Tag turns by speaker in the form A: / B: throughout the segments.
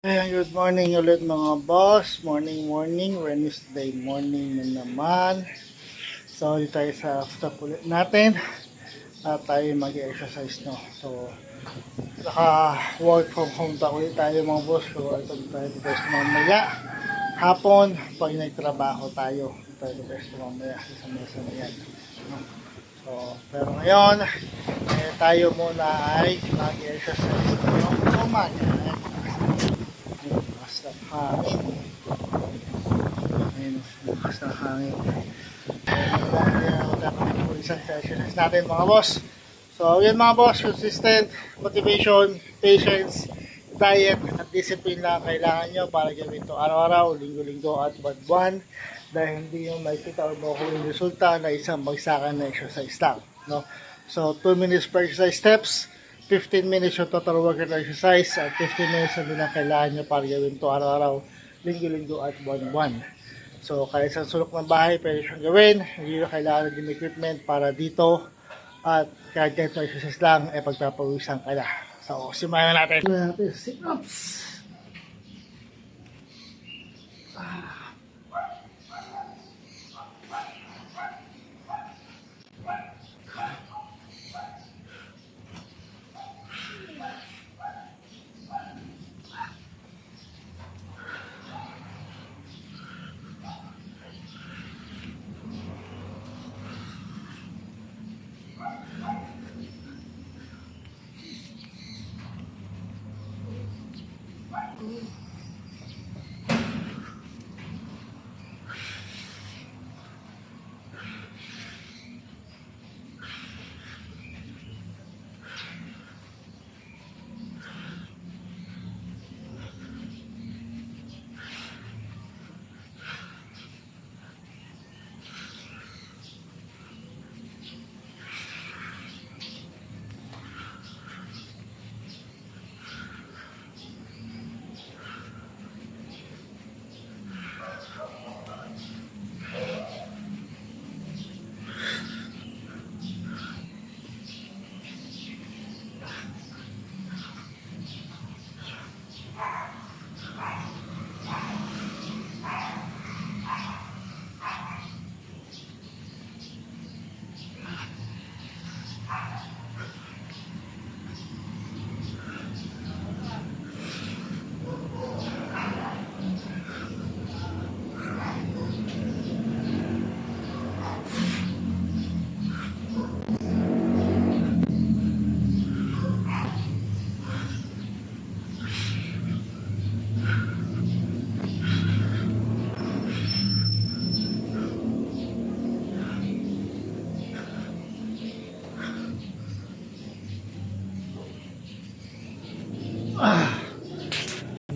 A: Ayan, good morning ulit mga boss. Morning, Wednesday morning na naman. So, dito tayo sa stop ulit natin at tayo mag-exercise, no. So, naka-work from home ulit tayo mga boss. So, ito tayo best mamaya. Hapon, pag nagtrabaho tayo, tayo best mamaya sa mesa na yan. No? So, pero ngayon, tayo muna ay mag-exercise ngayong umaga. Lakas ng hangin. Ayun, lakas ng hangin. Isang exercise natin mga boss. So, yun mga boss, consistent, motivation, patience, diet, at discipline lang kailangan nyo para gawin ito araw-araw, linggo-linggo at buwan-buwan dahil hindi yung makikita o makuha yung resulta na isang bagsakan na exercise lang. No? So, 2 minutes per exercise steps, 15 minutes yung total workout exercise at 15 minutes na din ang kailangan nyo para gawin ito araw-araw, linggo-linggo at buwan-buwan. So, kahit sa sulok ng bahay, pwede siyang gawin. Hindi nyo kailangan ng equipment para dito. At kahit ganito exercise lang, pagpapawisan ka na. So, simulan natin. Simulan natin sit-ups.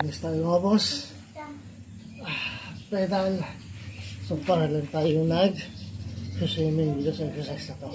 A: Alis tayo mga boss. Pedal. So, para lang tayo nag-swimming dito sa exercise na to.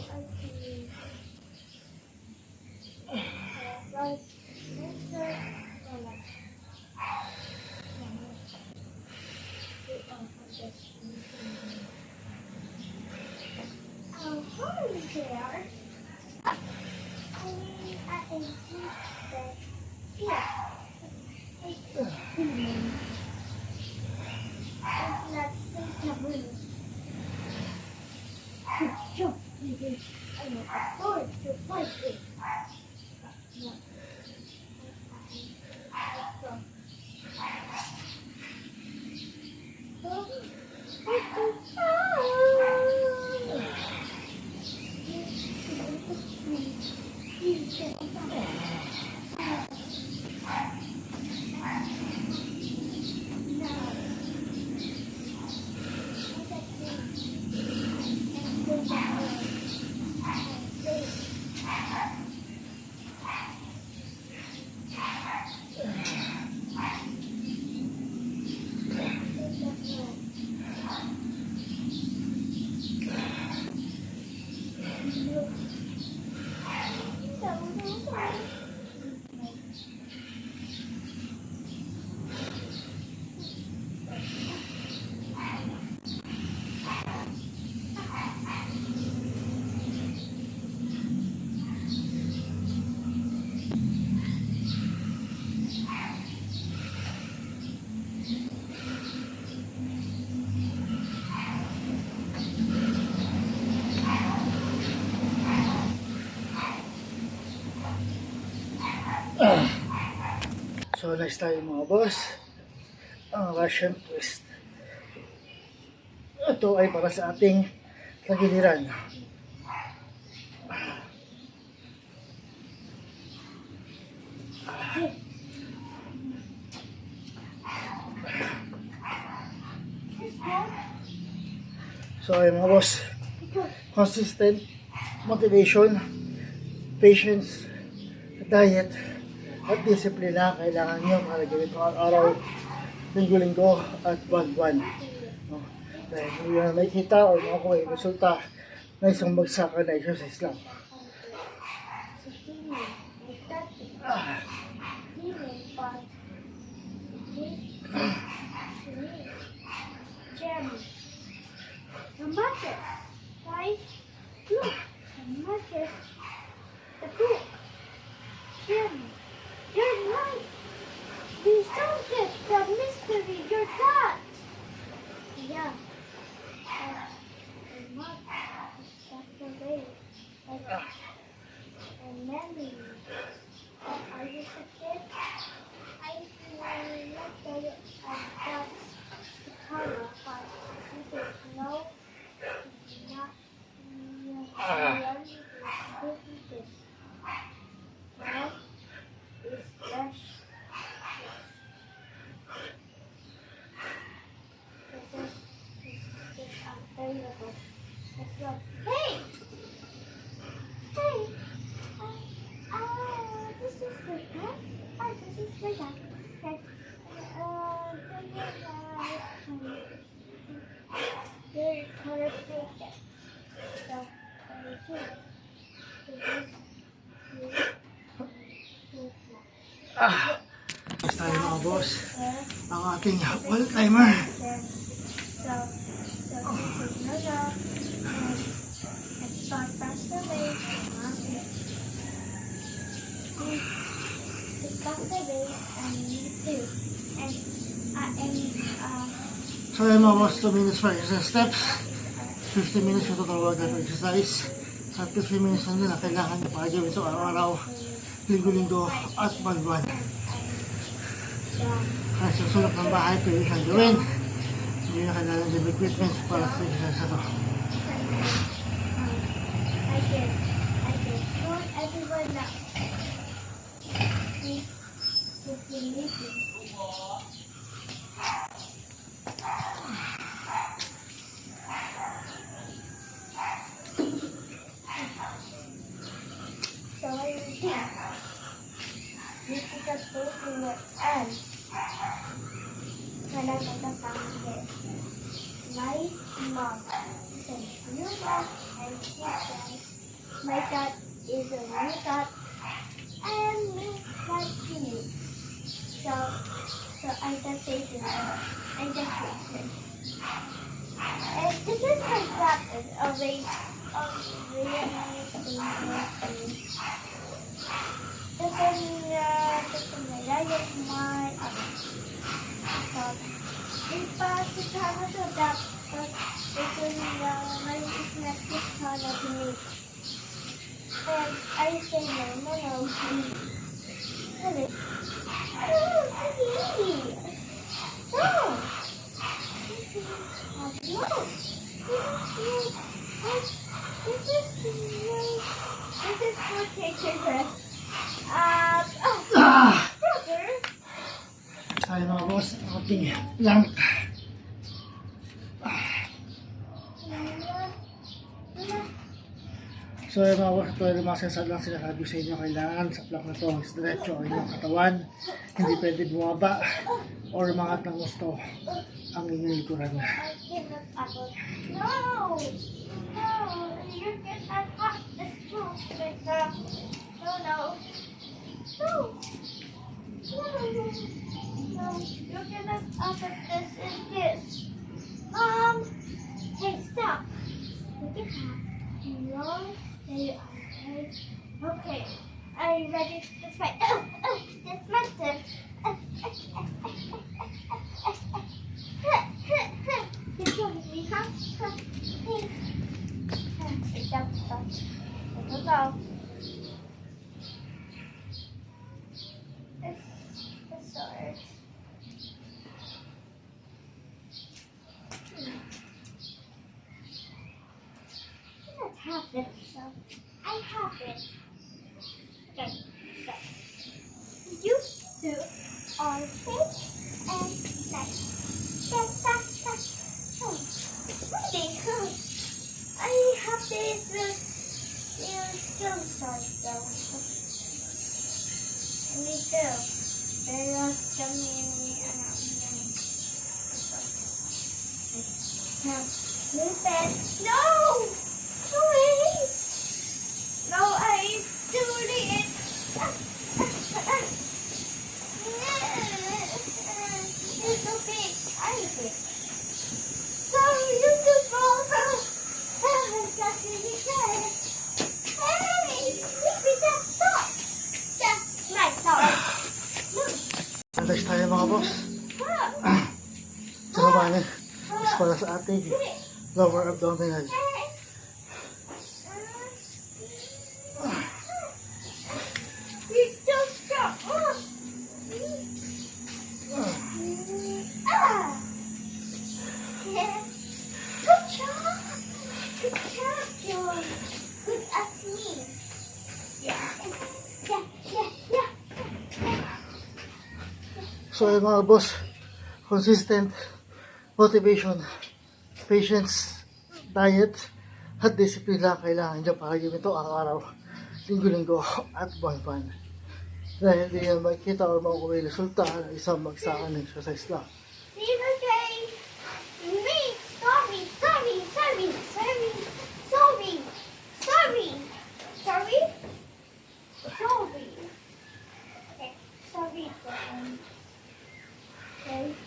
A: So next tayo mga boss, ang Russian twist. Ito ay para sa ating tagiliran. So ay mga boss, consistent motivation, patience, diet, at disiplina kailangan nyo para gawin ito araw-araw, linggo-linggo at buwan-buwan. No? Dahil hindi na nakikita o makukuha yung resulta na isang bagsakan na exercise lang.
B: The mattress, right? Look, the mattress, the book. Jeremy, you're right. We solved it, the mystery, you're that. Yeah. The mattress is tucked away. Like a memory. Are you a kid? I feel like I've got the color, but you don't know. Not businesses. Now is fresh. This is available. That's right. Hey! Hey! This is the cat. This is the cat. Okay. Very colorful cat. So,
A: Next tayo mga boss, ang ating wall timer. So yun mga boss, 2 minutes for exercise steps, 50 minutes yung total workout for exercise, at 50 minutes lang din na kailangan nyo para gawin ito araw-araw, linggo-linggo at buwan-buwan. Kaya sa sulok ng bahay, pwede siyang gawin. Hindi na kailangan din equipment para sa exercise na ito.
B: I did. Don't everyone know. See? With the meeting. So I repeat. You pick up both in your hands. When I make a sound here. My mom is a new dad and she says my dad is a new dad and me like you. So I just say to her, I just listen. And this is my dad is always really thing. This is my dad is my Ipasitahan sa dapat ito nila maliit na kisana to me. And I say no. Really? No, please. No. This is for pictures. Brother.
A: Tayo mga boss, ang ating plank. So yung mga boss, ito yung mga sasad lang sinasabi sa inyo. Kailangan sa plank na ito, diretso ang inyong katawan. Hindi pwede bumaba or mangat ng gusto ang inyong likuran.
B: No! You're just as hot as true. No. You cannot offer this and this. Hey, stop. Look at that. No, there you are. Okay. Are you ready to fight? It's my turn. You're showing me, huh? Hey. Stop. Go. and night. Really? I have this little skill sort though. Me too. Pero kami Lupin. No! No way! No, I'm doing it. It's okay. I did. So beautiful. That's really good. Hey, maybe that's stop. That's my song.
A: Relax tayo mga boss. Sa baba na. Mas para sa ating lower abdominal.
B: Good job. Good job, John. Good at me. Yeah. Yeah.
A: So yun mga boss, consistent motivation, patience, diet, at discipline lang kailangan nyo para gawin ito araw-araw, linggo-linggo, at buwan-buwan. Dahil hindi yan makikita o makukuha yung resulta ng isang magsakan exercise lang.
B: Okay. Me. Sorry. Okay. Sorry. Okay.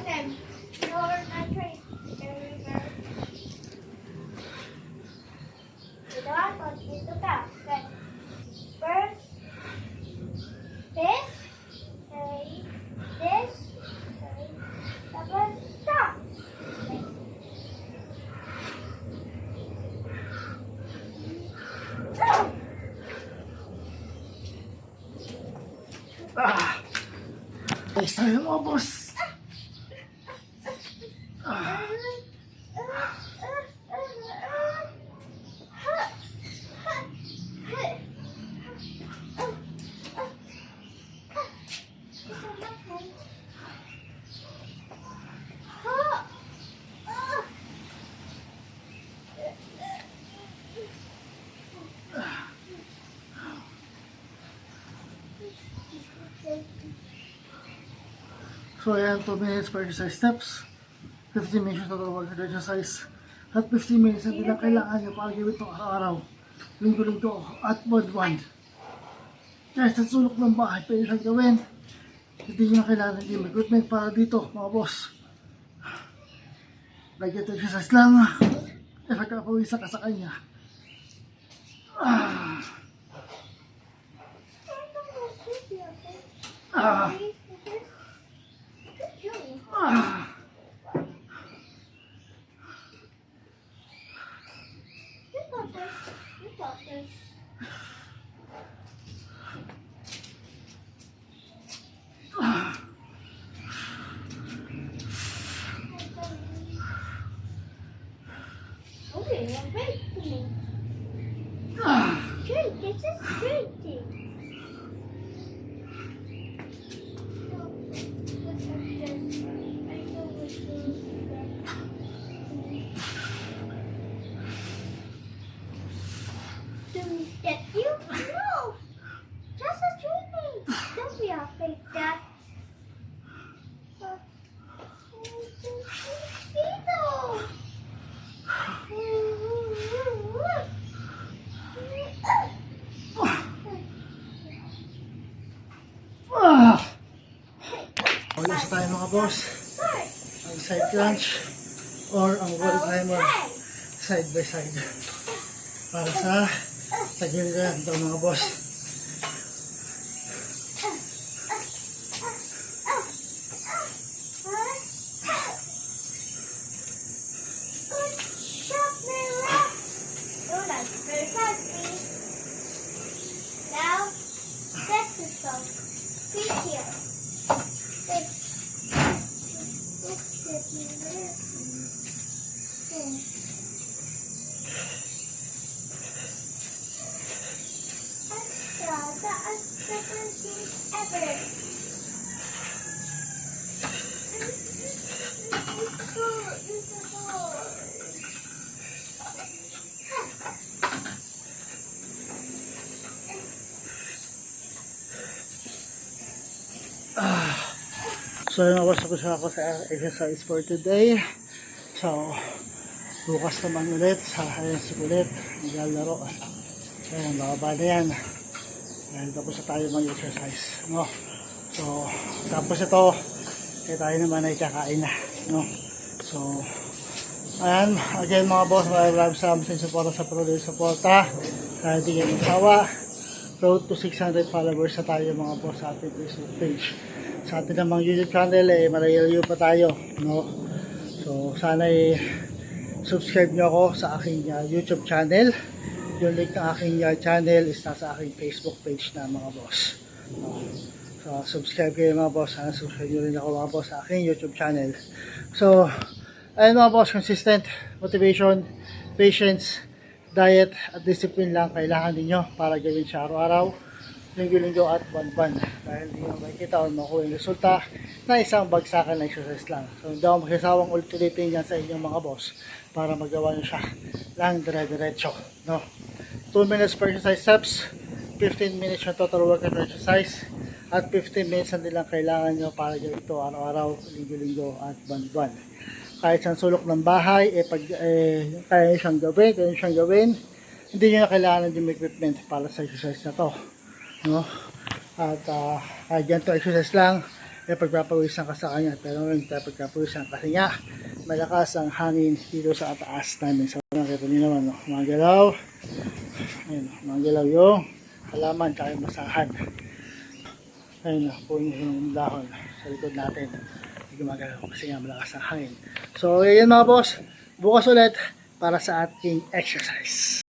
B: Okay. You're not trained. Ito ako, dito ka. Okay. First, this, okay. This, okay. Tapos, stop. Okay. Stop.
A: Nice tayo mga boss! So ayan, 2 minutes per exercise steps, 15 minutes total work exercise, at 15 minutes na lang kailangan nyo para gawin ito araw-araw, linggo-linggo, at buwan-buwan. Kahit sa sulok ng bahay, pwede siyang gawin. Hindi nyo na kailangan ng gym equipment para dito, mga boss. Lagyan ito exercise lang, at magkapawisa ka sa kanya.
B: You got this. Okay, I'm waiting. Drink, this is drinking. That you? No! Just a dreaming. Don't be afraid that.
A: Ulit tayo mga boss. Ang side crunch or ang wall climber side by side. Para sa tagiliran ito mga boss.
B: Extra, the best thing ever.
A: So yun, tapos ako sa exercise for today. So, bukas naman ulit sa ISC ulit. Maglalaro. Ayan, bababa na yan. Ayan, tapos na tayo mag-exercise. No? So, tapos ito, tayo naman ay kakain na. No? So, ayan, again mga boss, maraming salamat sa suporta sa patuloy suporta. Kaya di kayo magsawa. Road to 600 followers na tayo mga boss sa ating Facebook page. Sa ating namang YouTube channel, malayo pa tayo. No? So, sana subscribe nyo ako sa aking YouTube channel. Yung link ng aking channel is nasa aking Facebook page na mga boss. So, subscribe kayo mga boss. Sana subscribe nyo rin ako mga boss sa aking YouTube channel. So, ayun mga boss, consistent motivation, patience, diet, at discipline lang kailangan ninyo para gawin siya araw-araw, linggo-linggo at buwan-buwan. Dahil hindi nyo makikita o makuha yung resulta na isang bagsakan na exercise lang. So, hindi ako magsasawang ulit-ulitin yan sa inyong mga boss para magawa nyo siya lang dire-diretso. No? 2 minutes per exercise steps, 15 minutes yung total workout exercise, at 15 minutes na nilang kailangan nyo para gawin ito araw-araw, linggo-linggo at buwan-buwan. Kahit sa sulok ng bahay, kaya siyang gawin, hindi nyo na kailangan ng equipment para sa exercise na to. No? At kahit ganito exercise lang, pagpapawisan ka sa kanya, pero hindi tayo pagpapawisan kasi nga malakas ang hangin dito sa taas namin. So, nakita nyo naman, no? Mga galaw, ayun, mga galaw yung halaman tsaka yung masahan. Ayun, puno yung dahon sa likod natin. Hindi gumagalaw kasi nga malakas ang hangin. So, yun mga boss, bukas ulit para sa ating exercise.